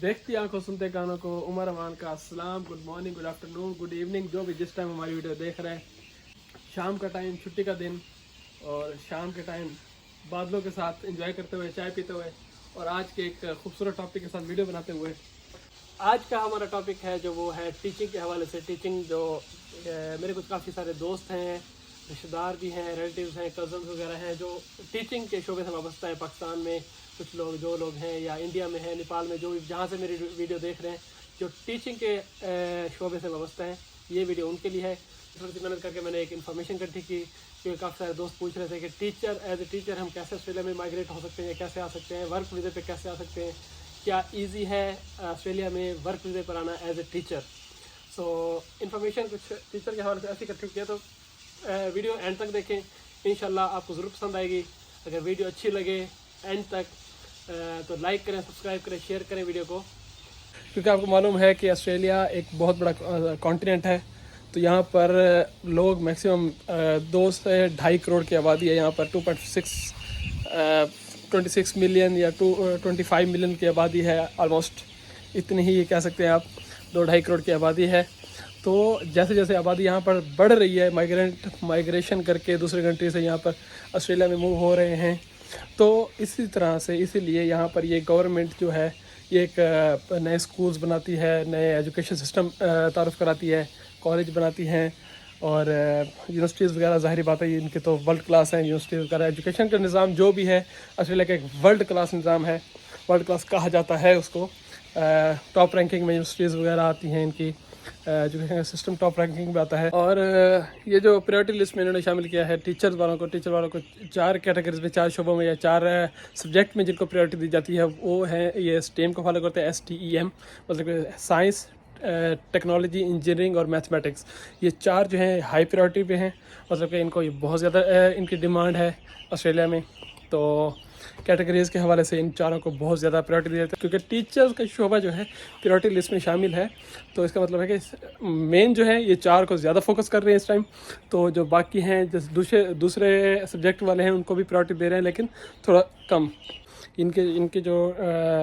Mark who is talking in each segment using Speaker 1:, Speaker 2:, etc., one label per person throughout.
Speaker 1: देखती आंखों सुनते कानों को उमर अमान का अस्सलाम, good morning, good afternoon, good evening, जो भी जिस टाइम हमारी वीडियो देख रहे हैं। शाम का टाइम, छुट्टी का दिन और शाम के टाइम बादलों के साथ एंजॉय करते हुए, चाय पीते हुए और आज के एक खूबसूरत टॉपिक के साथ वीडियो बनाते हुए। आज का हमारा टॉपिक है जो वो है टीचिंग के हवाले से। टीचिंग जो मेरे कुछ काफ़ी सारे दोस्त हैं, रिश्तेदार भी हैं, रिलेटिव्स हैं, कज़न्स वगैरह हैं जो टीचिंग के शोबे से वाबस्ता है। पाकिस्तान में कुछ लोग जो लोग हैं या इंडिया में हैं, नेपाल में, जो जहाँ से मेरी वीडियो देख रहे हैं जो टीचिंग के शोबे से वाबस्ता हैं, ये वीडियो उनके लिए है। थोड़ी सी मेहनत करके मैंने एक इन्फॉर्मेशन इकट्ठी की क्योंकि काफ़ी सारे दोस्त पूछ रहे थे कि टीचर एज ए टीचर हम कैसे ऑस्ट्रेलिया में माइग्रेट हो सकते हैं, कैसे आ सकते हैं, वर्क वीज़े पे कैसे आ सकते हैं, क्या ईजी है ऑस्ट्रेलिया में वर्क वीज़े पर आना as a teacher. So information कुछ टीचर के हवाले से ऐसी इकट्ठी किया, तो वीडियो एंड तक देखें, इंशाल्लाह आपको ज़रूर पसंद आएगी। अगर वीडियो अच्छी लगे एंड तक तो लाइक करें, सब्सक्राइब करें, शेयर करें वीडियो को, क्योंकि आपको मालूम है कि ऑस्ट्रेलिया एक बहुत बड़ा कॉन्टिनेंट है। तो यहाँ पर लोग मैक्सिमम 2 से 2.5 करोड़ की आबादी है। यहाँ पर 26 मिलियन या 25 मिलियन की आबादी है, ऑलमोस्ट इतनी ही कह सकते हैं आप, 2-2.5 करोड़ की आबादी है। तो जैसे जैसे आबादी यहाँ पर बढ़ रही है, माइग्रेशन करके दूसरे कंट्री से यहाँ पर ऑस्ट्रेलिया में मूव हो रहे हैं। तो इसी तरह से इसीलिए यहाँ पर ये गवर्नमेंट जो है ये एक नए स्कूल्स बनाती है, नए एजुकेशन सिस्टम तारुफ कराती है, कॉलेज बनाती हैं और यूनिवर्सिटीज़ वगैरह। ज़ाहिर बात है इनके तो वर्ल्ड क्लास हैं यूनिवर्सिटीज़ वगैरह। एजुकेशन का निज़ाम जो भी है ऑस्ट्रेलिया का एक वर्ल्ड क्लास निज़ाम है, वर्ल्ड क्लास कहा जाता है उसको। टॉप रैंकिंग में यूनिवर्सिटीज़ वगैरह आती हैं, इनकी एजुकेशन का सिस्टम टॉप रैंकिंग में आता है। और ये जो प्रायोरिटी लिस्ट में इन्होंने शामिल किया है टीचर वालों को 4 कैटेगरीज में, 4 शोबों में या 4 सब्जेक्ट में जिनको प्रायोरिटी दी जाती है, वो है ये STEM को फॉलो करते हैं। STEM मतलब साइंस, टेक्नोलॉजी, इंजीनियरिंग और मैथमेटिक्स। ये 4 जो हैं हाई प्रायोरिटी पे हैं, मतलब कि इनको ये बहुत ज़्यादा इनकी डिमांड है ऑस्ट्रेलिया में। तो कैटेगरीज़ के हवाले से इन चारों को बहुत ज़्यादा प्रायोरिटी दी जाती है, क्योंकि टीचर्स का शोबा जो है प्रायोरिटी लिस्ट में शामिल है। तो इसका मतलब है कि मेन जो है ये 4 को ज़्यादा फोकस कर रहे हैं इस टाइम। तो जो बाकी हैं जैसे दूसरे सब्जेक्ट वाले हैं उनको भी प्रायोरिटी दे रहे हैं, लेकिन थोड़ा कम। इनके जो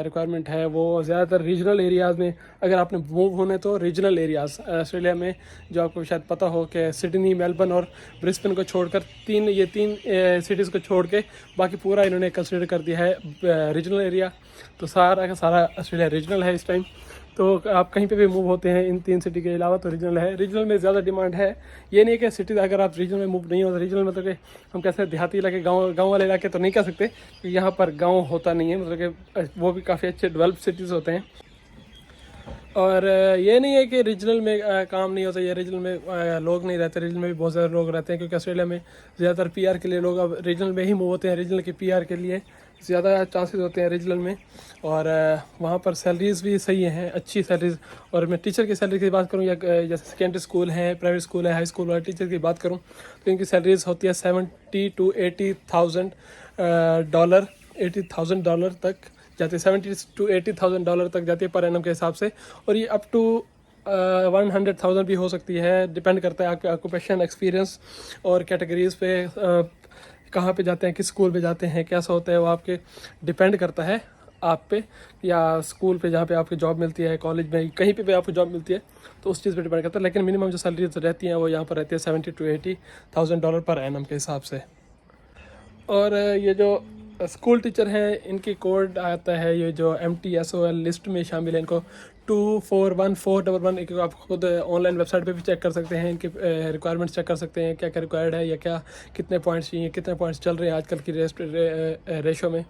Speaker 1: रिक्वायरमेंट है वो ज़्यादातर रीजनल एरियाज़ में, अगर आपने मूव होना है तो रीजनल एरियाज़ ऑस्ट्रेलिया में, जो आपको शायद पता हो कि सिडनी, मेलबर्न और ब्रिस्बेन को छोड़कर ये तीन सिटीज़ को छोड़ के बाकी पूरा इन्होंने कंसिडर कर दिया है रीजनल एरिया। तो सारा का सारा ऑस्ट्रेलिया रीजनल है इस टाइम। तो आप कहीं पे भी मूव होते हैं इन 3 सिटी के अलावा तो रीजनल है। रीजनल में ज़्यादा डिमांड है। ये नहीं कि सिटी अगर आप रीजनल में मूव नहीं हो तो रीजनल मतलब कि हम कैसे देहाती इलाके, गाँव वाले इलाके तो नहीं कह सकते, क्योंकि यहाँ पर गाँव होता नहीं है, मतलब कि वो भी काफ़ी अच्छे डेवलप सिटीज़ होते हैं। और ये नहीं है कि रीजनल में काम नहीं होता या रीजनल में लोग नहीं रहते। रीजनल में भी बहुत ज़्यादा लोग रहते हैं, क्योंकि ऑस्ट्रेलिया में ज़्यादातर PR के लिए लोग अब रीजनल में ही मूव होते हैं। रीजनल के PR के लिए ज़्यादा चांसेस होते हैं रीजनल में। और वहाँ पर सैलरीज़ भी सही हैं, अच्छी सैलरीज़। और मैं टीचर की सैलरी की बात करूँ या जैसे सेकेंडरी स्कूल है, प्राइवेट स्कूल है, हाई स्कूल वाले टीचर की बात करूँ तो इनकी सैलरीज़ होती है $70,000 to $80,000 तक जाती है। $70,000 to $80,000 तक जाती है पर एनम के हिसाब से। और ये अप टू 100,000 भी हो सकती है, डिपेंड करता है आपके ऑक्यूपेशन, एक्सपीरियंस और कैटेगरीज़ पे, कहाँ पे जाते हैं, किस स्कूल पे जाते हैं, कैसा होता है, वो आपके डिपेंड करता है आप पे, या स्कूल पे जहाँ पे आपकी जॉब मिलती है, कॉलेज में, कहीं पे भी आपको जॉब मिलती है तो उस चीज़ पे डिपेंड करता है। लेकिन मिनिमम जो सैलरीज रहती हैं वो यहाँ पर रहती है $70,000 to $80,000 पर एनम के हिसाब से। और ये जो स्कूल टीचर हैं इनकी कोड आता है, ये जो MTSOL लिस्ट में शामिल है, इनको 241411। एक आप खुद ऑनलाइन वेबसाइट पे भी चेक कर सकते हैं, इनके रिक्वायरमेंट्स चेक कर सकते हैं, क्या क्या रिक्वायर्ड है या क्या कितने पॉइंट्स चाहिए, कितने पॉइंट्स चल रहे हैं आजकल की रेशो में,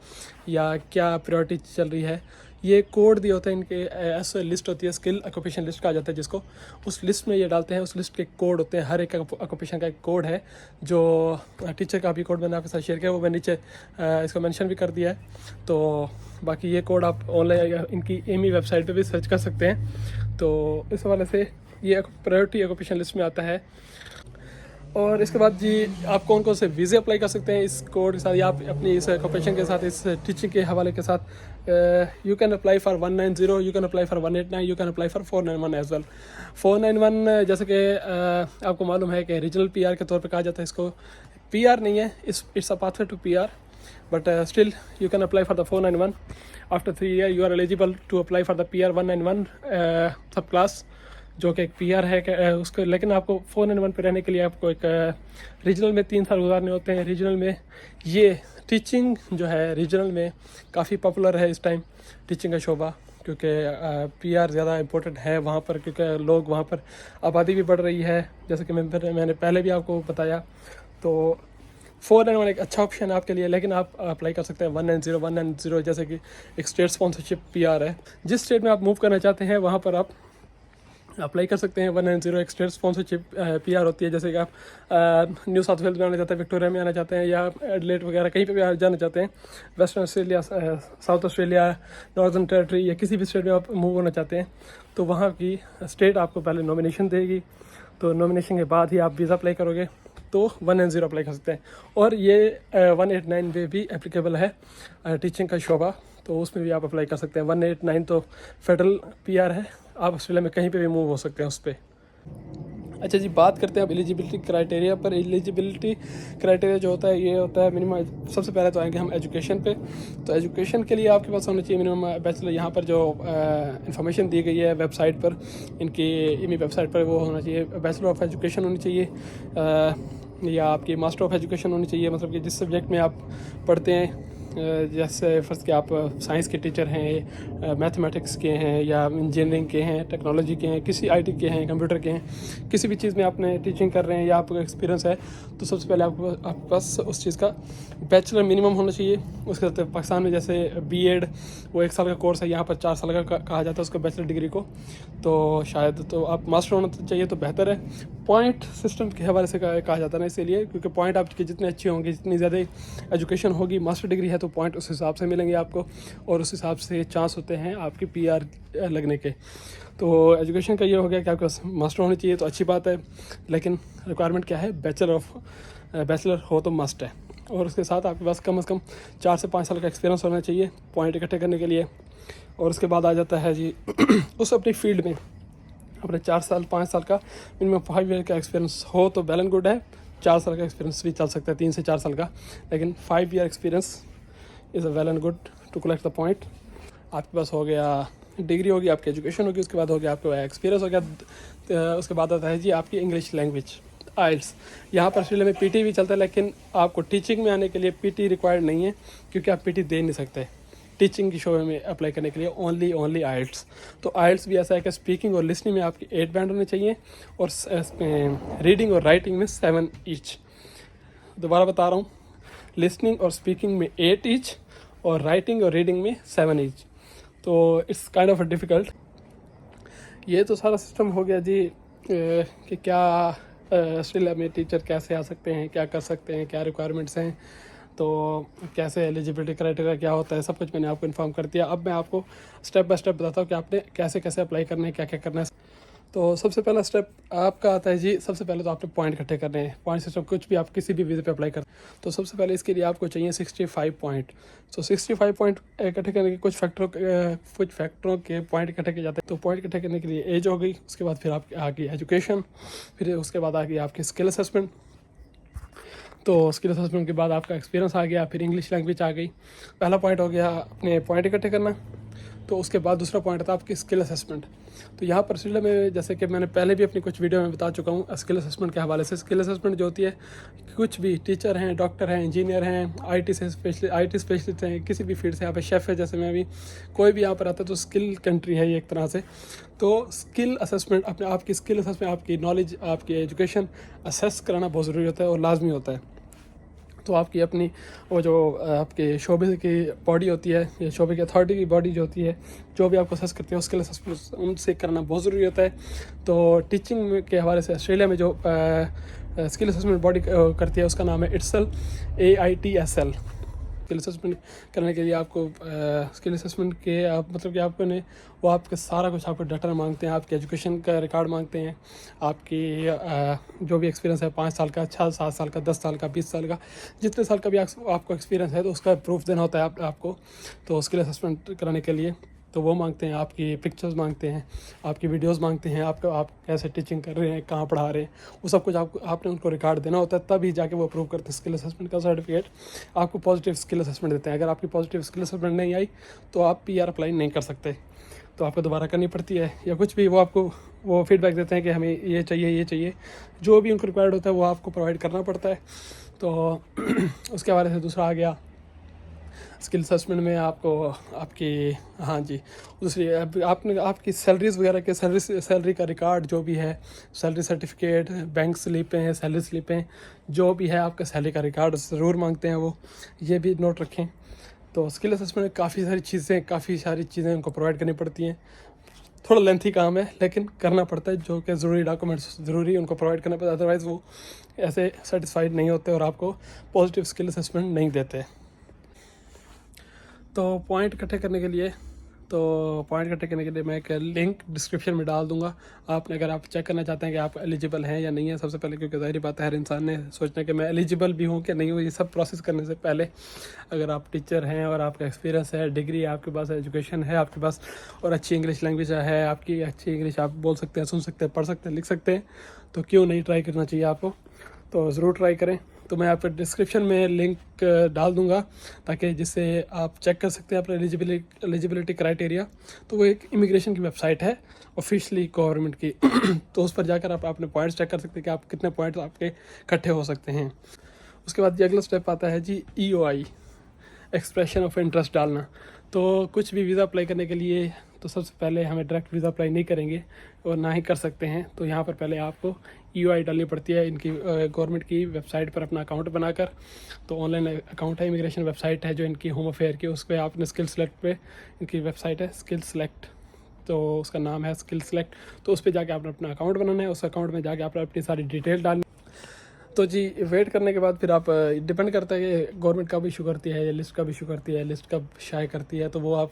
Speaker 1: या क्या प्रायोरिटी चल रही है। ये कोड दिए होते हैं इनके, ऐसे लिस्ट होती है, स्किल ऑक्यूपेशन लिस्ट कहा जाता है जिसको। उस लिस्ट में ये डालते हैं, उस लिस्ट के कोड होते हैं, हर एक ऑक्यूपेशन का एक कोड है। जो टीचर का भी कोड मैंने आपके साथ शेयर किया वो मैं नीचे इसको मेंशन भी कर दिया है। तो बाकी ये कोड आप ऑनलाइन इनकी एमी वेबसाइट पे भी सर्च कर सकते हैं। तो इस हवाले से ये प्रायोरिटी ऑक्यूपेशन लिस्ट में आता है। और इसके बाद जी आप कौन कौन से वीज़े अप्लाई कर सकते हैं इस कोड के साथ, या आप अपनी इस ऑक्यूपेशन के साथ, इस टीचिंग के हवाले के साथ। You can apply for 190, you can apply for 189, you can apply for 491 as well. 491 जैसे कि आपको मालूम है कि रीजनल PR के तौर पे कहा जाता है इसको। PR नहीं है, it's a pathway to PR। But still you can apply for the 491. After 3 years you are eligible to apply for the PR 191 सब क्लास, जो कि एक PR है उसको. लेकिन आपको 491 पे रहने के लिए आपको एक रीजनल में 3 साल गुजारने होते हैं. रीजनल में ये टीचिंग जो है रीजनल में काफ़ी पॉपुलर है इस टाइम, टीचिंग का शोबा, क्योंकि PR ज़्यादा इम्पोर्टेंट है वहाँ पर, क्योंकि लोग वहाँ पर आबादी भी बढ़ रही है, जैसे कि मैंने पहले भी आपको बताया. तो 491 एक अच्छा ऑप्शन है आपके लिए. लेकिन आप अप्लाई कर सकते हैं 190 जैसे कि एक स्टेट स्पॉन्सरशिप PR है. जिस स्टेट में आप मूव करना चाहते हैं वहाँ पर आप अप्लाई कर सकते हैं. 190 एक स्टेट स्पॉन्सरशिप PR होती है. जैसे कि आप न्यू साउथ वेल्स में आना चाहते हैं, विक्टोरिया में आना चाहते हैं, या एडलेट वगैरह कहीं पे भी जाना चाहते हैं, western Australia, south Australia, northern territory, या किसी भी स्टेट में आप मूव होना चाहते हैं, तो वहाँ की स्टेट आपको पहले नॉमिनेशन देगी. तो नॉमिनेशन के बाद ही आप वीज़ा अप्लाई करोगे, तो 190 अप्लाई कर सकते हैं. और ये 189 में भी एप्लीकेबल है टीचिंग का शोबा, तो उसमें भी आप अप्लाई कर सकते हैं. 189 तो फेडरल PR है, आप ऑस्ट्रेलिया में कहीं पे भी मूव हो सकते हैं उस पर. अच्छा जी, बात करते हैं अब एलिजिबिलिटी क्राइटेरिया पर. एलिजिबिलिटी क्राइटेरिया जो होता है ये होता है मिनिमम. सबसे पहले तो आएंगे हम एजुकेशन पे. तो एजुकेशन के लिए आपके पास होना चाहिए मिनिमम बैचलर. यहाँ पर जो इन्फॉर्मेशन दी गई है वेबसाइट पर, इनकी इन्हीं वेबसाइट पर, वो होना चाहिए बैचलर ऑफ एजुकेशन होनी चाहिए, या आपकी मास्टर ऑफ एजुकेशन होनी चाहिए. मतलब कि जिस सब्जेक्ट में आप पढ़ते हैं, जैसे फर्स्ट के आप साइंस के टीचर हैं, मैथमेटिक्स के हैं, या इंजीनियरिंग के हैं, टेक्नोलॉजी के हैं, किसी IT के हैं, कंप्यूटर के हैं, किसी भी चीज़ में आपने टीचिंग कर रहे हैं या आपको एक्सपीरियंस है, तो सबसे पहले आपके पास उस चीज़ का बैचलर मिनिमम होना चाहिए. उसके साथ पाकिस्तान में जैसे B.Ed वो 1 साल का कोर्स है, यहाँ पर 4 साल का कहा जाता है उसको बैचलर डिग्री को. तो शायद तो आप मास्टर होना चाहिए तो बेहतर है. पॉइंट सिस्टम के हवाले से कहा जाता है ना, इसीलिए क्योंकि पॉइंट आपके जितने अच्छे होंगे, जितनी ज़्यादा एजुकेशन होगी, मास्टर डिग्री है तो पॉइंट उस हिसाब से मिलेंगे आपको, और उस हिसाब से चांस होते हैं आपकी PR लगने के. तो एजुकेशन का ये हो गया कि आपके पास मास्टर होनी चाहिए, तो अच्छी बात है. लेकिन रिक्वायरमेंट क्या है, बैचलर हो तो मस्ट है. और उसके साथ आपके पास कम से कम 4 से 5 साल का एक्सपीरियंस होना चाहिए पॉइंट इकट्ठे करने के लिए. और उसके बाद आ जाता है जी उस अपनी फील्ड में अपने 4 साल 5 साल का मिनिमम 5 ईयर का एक्सपीरियंस हो तो वेल एंड गुड है. 4 साल का एक्सपीरियंस भी चल सकता है, 3 से 4 साल का, लेकिन 5 year experience is a well and good to collect the point. आपके पास हो गया डिग्री, होगी आपकी एजुकेशन होगी, उसके बाद हो गया आपका एक्सपीरियंस हो गया. उसके बाद आता है जी आपकी इंग्लिश लैंग्वेज, IELTS. यहाँ पर ऑस्ट्रेलिया में PT भी चलता है, लेकिन आपको टीचिंग में आने के लिए PT रिक्वायर्ड नहीं है, क्योंकि आप PT दे नहीं सकते टीचिंग की शोबे में अप्लाई करने के लिए. Only IELTS. तो IELTS भी ऐसा है कि स्पीकिंग और लिसनिंग में आपकी 8 बैंड होने चाहिए, और रीडिंग और राइटिंग में 7 ईच. दोबारा बता रहा हूँ, लिसनिंग और स्पीकिंग में 8 ईच, और राइटिंग और रीडिंग में 7 ईच. तो इट्स काइंड ऑफ डिफ़िकल्ट. ये तो सारा सिस्टम हो गया जी कि क्या ऑस्ट्रेलिया में टीचर कैसे आ सकते हैं, क्या कर सकते हैं, क्या रिक्वायरमेंट्स हैं, तो कैसे एलिजिबिलिटी क्राइटेरिया क्या होता है, सब कुछ मैंने आपको इन्फॉर्म कर दिया. अब मैं आपको स्टेप बाय स्टेप बताता हूँ कि आपने कैसे कैसे अप्लाई करना है, क्या क्या करना है. तो सबसे पहला स्टेप आपका आता है जी, सबसे पहले तो आपने पॉइंट इकट्ठे करने हैं. पॉइंट सिस्टम कुछ भी आप किसी भी वीज़े पे अप्लाई कर, तो सबसे पहले इसके लिए आपको चाहिए 65 पॉइंट. तो 65 पॉइंट इकट्ठे करने के कुछ फैक्टरों के पॉइंट इकट्ठे किए जाते हैं. तो पॉइंट इकट्ठे करने के लिए एज हो गई, उसके बाद फिर आपकी आ गई एजुकेशन, फिर उसके बाद आ गई आपकी स्किल असेसमेंट. तो स्किल असेसमेंट के बाद आपका एक्सपीरियंस आ गया, फिर इंग्लिश लैंग्वेज आ गई. पहला पॉइंट हो गया अपने पॉइंट इकट्ठे करना. तो उसके बाद दूसरा पॉइंट था आपकी स्किल असेसमेंट. तो यहाँ पर ऑस्ट्रेलिया में, जैसे कि मैंने पहले भी अपनी कुछ वीडियो में बता चुका हूँ, स्किल असेसमेंट के हवाले से. स्किल असेसमेंट जो होती है, कुछ भी टीचर हैं, डॉक्टर हैं, इंजीनियर हैं, IT स्पेशलिस्ट हैं, किसी भी फील्ड से, यहाँ पे शेफ़ है जैसे मैं भी, कोई भी यहाँ पर आता है, तो स्किल कंट्री है ये एक तरह से. तो स्किल असेसमेंट, अपने आपकी स्किल असेसमेंट, आपकी नॉलेज, आपकी एजुकेशन असेस कराना बहुत ज़रूरी होता है और लाजमी होता है. तो आपकी अपनी वो जो आपके शोबे की बॉडी होती है, या शोबे की अथॉरिटी की बॉडी जो होती है, जो भी आपको असेस करती है, उसके लिए उनसे करना बहुत ज़रूरी होता है. तो टीचिंग के हवाले से ऑस्ट्रेलिया में जो स्किल असेसमेंट बॉडी करती है, उसका नाम है इट्सल, AITSL. स्किल असेसमेंट करने के लिए आपको स्किल असेसमेंट के मतलब कि आपको ने वो आपके सारा कुछ आपको डाटा मांगते हैं, आपके एजुकेशन का रिकॉर्ड मांगते हैं, आपकी जो भी एक्सपीरियंस है 5 साल का, 7 साल का, 10 साल का, 20 साल का, जितने साल का भी आपको एक्सपीरियंस है, तो उसका प्रूफ देना होता है आपको. तो स्किल असेसमेंट कराने के लिए तो वो मांगते हैं, आपकी पिक्चर्स मांगते हैं, आपकी वीडियोस मांगते हैं, आप कैसे टीचिंग कर रहे हैं, कहाँ पढ़ा रहे हैं, वो सब कुछ आपने उनको रिकॉर्ड देना होता है, तभी जाके वो अप्रूव करते हैं। स्किल असेसमेंट का सर्टिफिकेट आपको पॉजिटिव स्किल असेसमेंट देते हैं। अगर आपकी पॉजिटिव स्किल असेसमेंट नहीं आई तो आप PR अप्लाई नहीं कर सकते, तो आपको दोबारा करनी पड़ती है या कुछ भी। वो आपको वो फीडबैक देते हैं कि हमें ये चाहिए, जो भी उनको रिक्वायर्ड होता है वो आपको प्रोवाइड करना पड़ता है। तो उसके हवाले से दूसरा आ गया स्किल असेसमेंट में आपको आपकी, हाँ जी, दूसरी आपने आपकी सैलरीज वगैरह के सैलरी का रिकॉर्ड जो भी है, सैलरी सर्टिफिकेट, बैंक स्लिपें हैं, सैलरी स्लिपें, जो भी है आपका सैलरी का रिकॉर्ड ज़रूर मांगते हैं वो, ये भी नोट रखें। तो स्किल असेसमेंट में काफ़ी सारी चीज़ें उनको प्रोवाइड करनी पड़ती हैं। थोड़ा लेंथी काम है लेकिन करना पड़ता है, जो कि ज़रूरी डॉक्यूमेंट्स ज़रूरी उनको प्रोवाइड करना पड़ता है, अदरवाइज़ वो ऐसे सेटिस्फाइड नहीं होते और आपको पॉजिटिव स्किल असेसमेंट नहीं देते। तो पॉइंट इकट्ठे करने के लिए मैं एक लिंक डिस्क्रिप्शन में डाल दूंगा। आपने अगर आप चेक करना चाहते हैं कि आप एलिजिबल हैं या नहीं है, सबसे पहले, क्योंकि ज़ाहिर बात है हर इंसान ने सोचना कि मैं एलिजिबल भी हूँ कि नहीं हूँ, ये सब प्रोसेस करने से पहले अगर आप टीचर हैं और आपका एक्सपीरियंस है, डिग्री है आपके पास, एजुकेशन है आपके पास और अच्छी इंग्लिश लैंग्वेज है आपकी, अच्छी इंग्लिश आप बोल सकते हैं, सुन सकते हैं, पढ़ सकते हैं, लिख सकते हैं, तो क्यों नहीं ट्राई करना चाहिए आपको। तो ज़रूर ट्राई करें। तो मैं आपको डिस्क्रिप्शन में लिंक डाल दूंगा ताकि जिससे आप चेक कर सकते हैं अपना एलिजिबिलिटी क्राइटेरिया। तो वो एक इमिग्रेशन की वेबसाइट है ऑफिशियली गवर्नमेंट की तो उस पर जाकर आप अपने पॉइंट्स चेक कर सकते हैं कि आप कितने पॉइंट्स आपके इकट्ठे हो सकते हैं। उसके बाद ये अगला स्टेप आता है जी EOI, एक्सप्रेशन ऑफ इंटरेस्ट डालना। तो कुछ भी वीज़ा अप्लाई करने के लिए तो सबसे पहले हमें डायरेक्ट वीज़ा अप्लाई नहीं करेंगे और ना ही कर सकते हैं, तो यहाँ पर पहले आपको EOI डालनी पड़ती है इनकी गवर्नमेंट की वेबसाइट पर अपना अकाउंट बनाकर। तो ऑनलाइन अकाउंट है, इमिग्रेशन वेबसाइट है जो इनकी होम अफेयर की, उस पर आपने स्किल सेलेक्ट पे, इनकी वेबसाइट है स्किल सेलेक्ट, तो उसका नाम है स्किल सेलेक्ट। तो उस पर जाके आपने अपना अकाउंट बनाना है, उस अकाउंट में जाके आपने अपनी सारी डिटेल डालनी। तो जी वेट करने के बाद फिर आप, डिपेंड करता है कि गवर्नमेंट कब इशू करती है या लिस्ट कब इशू करती है, लिस्ट कब शाये करती है, तो वो आप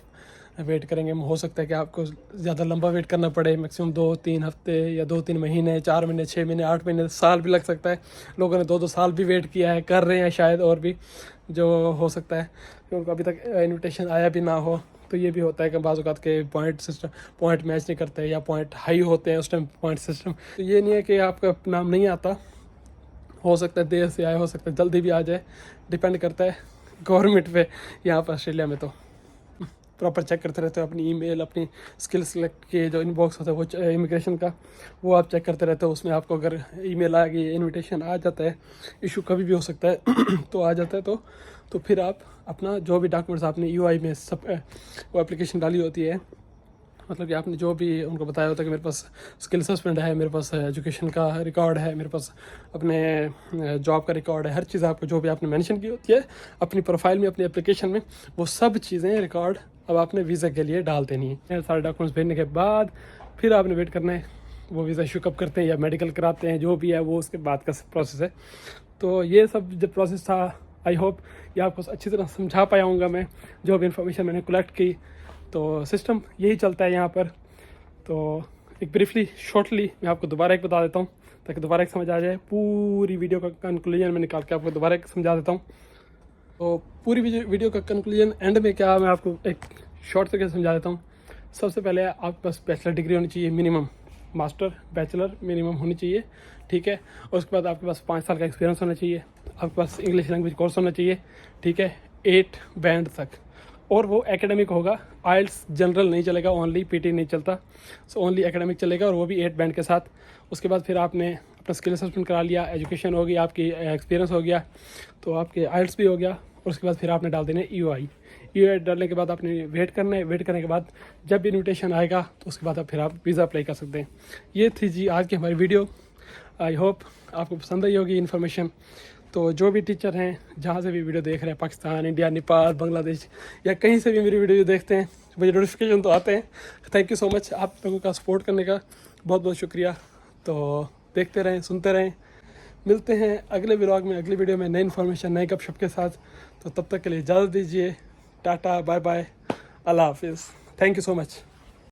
Speaker 1: वेट करेंगे। हो सकता है कि आपको ज़्यादा लंबा वेट करना पड़े, मैक्सिमम 2-3 हफ्ते या 2-3 महीने, 4 महीने, 6 महीने, 8 महीने, साल भी लग सकता है। लोगों ने 2-2 साल भी वेट किया है, कर रहे हैं शायद, और भी जो हो सकता है कि उनको अभी तक इन्विटेशन आया भी ना हो। तो ये भी होता है कि बाज़ औक़ात के पॉइंट मैच नहीं करते या पॉइंट हाई होते हैं उस टाइम पॉइंट सिस्टम। तो ये नहीं है कि आपका नाम नहीं आता, हो सकता है देर से आए, हो सकता है जल्दी भी आ जाए, डिपेंड करता है गवर्नमेंट पे। यहाँ पर ऑस्ट्रेलिया में तो प्रॉपर चेक करते रहते हो अपनी ईमेल, अपनी स्किल सेलेक्ट के जो इनबॉक्स होता है वो इमिग्रेशन का, वो आप चेक करते रहते हो। उसमें आपको अगर ईमेल आ गई, इनविटेशन आ जाता है, इशू कभी भी हो सकता है तो आ जाता है, तो फिर आप अपना जो भी डॉक्यूमेंट्स आपने EOI में सब वो एप्लीकेशन डाली होती है, मतलब कि आपने जो भी उनको बताया होता है कि मेरे पास स्किल असेसमेंट है, मेरे पास एजुकेशन का रिकॉर्ड है, मेरे पास अपने जॉब का रिकॉर्ड है, हर चीज़ आपको जो भी आपने मेंशन की होती है अपनी प्रोफाइल में, अपनी एप्लीकेशन में, वो सब चीज़ें रिकॉर्ड अब आपने वीज़ा के लिए डाल देनी है। सारे डॉक्यूमेंट्स भेजने के बाद फिर आपने वेट करना है, वो वीज़ा इशू कब करते हैं या मेडिकल कराते हैं, जो भी है वो उसके बाद का प्रोसेस है। तो ये सब जब प्रोसेस था, आई होप ये आपको अच्छी तरह समझा पाया हूँगा मैं, जो भी इन्फॉर्मेशन मैंने कलेक्ट की। तो सिस्टम यही चलता है यहाँ पर। तो एक ब्रीफली शॉर्टली मैं आपको दोबारा एक बता देता हूँ ताकि दोबारा एक समझ आ जाए। पूरी वीडियो का कंक्लूजन मैं निकाल के आपको दोबारा एक समझा देता हूँ। तो पूरी वीडियो का कंक्लूजन एंड में क्या, मैं आपको एक शॉर्ट तरीके से समझा देता हूँ। सबसे पहले आपके पास बैचलर डिग्री होनी चाहिए मिनिमम, मास्टर बैचलर मिनिमम होनी चाहिए, ठीक है। और उसके बाद आपके पास 5 साल का एक्सपीरियंस होना चाहिए, आपके पास इंग्लिश लैंग्वेज कोर्स होना चाहिए, ठीक है, 8 बैंड तक, और वो एकेडमिक होगा। आइल्स जनरल नहीं चलेगा, ओनली PT नहीं चलता, सो ओनली एकेडमिक चलेगा, और वो भी 8 बैंड के साथ। उसके बाद फिर आपने अपना स्किल असेसमेंट करा लिया, एजुकेशन हो गई, आपकी एक्सपीरियंस हो गया, तो आपके आइल्स भी हो गया। और उसके बाद फिर आपने डाल देने EOI डालने के बाद आपने वेट करना है। वेट करने के बाद जब इन्विटेशन आएगा तो उसके बाद फिर आप वीज़ा अप्लाई कर सकते हैं। ये थी जी आज की हमारी वीडियो। आई होप आपको पसंद आई होगी इन्फॉर्मेशन। तो जो भी टीचर हैं, जहाँ से भी वीडियो देख रहे हैं, पाकिस्तान, इंडिया, नेपाल, बांग्लादेश या कहीं से भी मेरी वीडियो देखते हैं, मुझे नोटिफिकेशन तो आते हैं। थैंक यू सो मच आप लोगों का सपोर्ट करने का, बहुत बहुत शुक्रिया। तो देखते रहें, सुनते रहें। मिलते हैं अगले व्लॉग में, अगली वीडियो में, नई इन्फॉर्मेशन, नए गपशप के साथ। तो तब तक के लिए इजाज़त दीजिए। टाटा, बाय बाय, अल्लाह हाफिज़। Thank you so much.